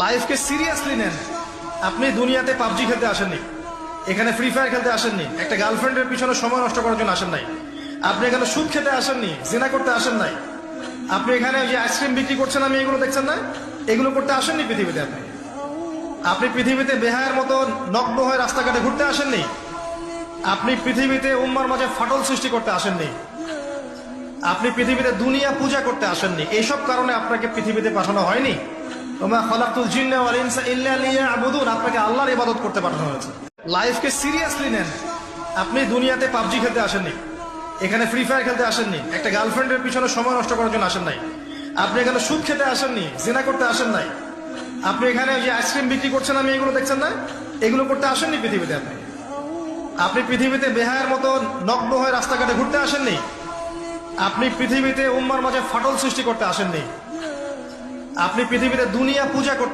লাইফকে seriously নেন। আপনি দুনিয়াতে পাবজি খেলতে আসেননি, এখানে ফ্রি ফায়ার খেলতে আসেননি, একটা গার্লফ্রেন্ডের পিছনে সময় নষ্ট করার জন্য আসেন নাই। আপনি এখানে সুদ খেতে আসেননি, জিনা করতে আসেন নাই। আপনি এখানে যে আইসক্রিম বিক্রি করছেন আমি এগুলো দেখছেন না, এগুলো করতে আসেননি পৃথিবীতে। আপনি পৃথিবীতে বেহায়ের মতো নগ্ন হয়ে রাস্তাঘাটে ঘুরতে আসেননি। আপনি পৃথিবীতে উম্মার মাঝে ফাটল সৃষ্টি করতে আসেননি। আপনি পৃথিবীতে দুনিয়া পূজা করতে আসেননি। এইসব কারণে আপনাকে পৃথিবীতে পাঠানো হয়নি। ওমা খালাকতুল জিন্না ওয়াল ইনসা ইল্লা লিয়াবুদুন, আপনাকে আল্লাহর ইবাদত করতে পাঠানো হয়েছে। লাইফকে সিরিয়াসলি নেন। আপনি দুনিয়াতে পাবজি খেলতে আসেননি, এখানে ফ্রি ফায়ার খেলতে আসেননি, একটা গার্লফ্রেন্ডের পিছনে সময় নষ্ট করার জন্য আসেন নাই। আপনি এখানে সুদ খেতে আসেননি, জিনা করতে আসেন নাই। আপনি এখানে যে আইসক্রিম বিক্রি করছেন আমি এগুলো দেখছেন না, এগুলো করতে আসেননি পৃথিবীতে। আপনি পৃথিবীতে বেহায়ের মতো নগ্ন হয়ে রাস্তাঘাটে ঘুরতে আসেননি। আপনি পৃথিবীতে উম্মার মাঝে ফাটল সৃষ্টি করতে আসেননি। আপনি পৃথিবীতে দুনিয়া পূজা করতে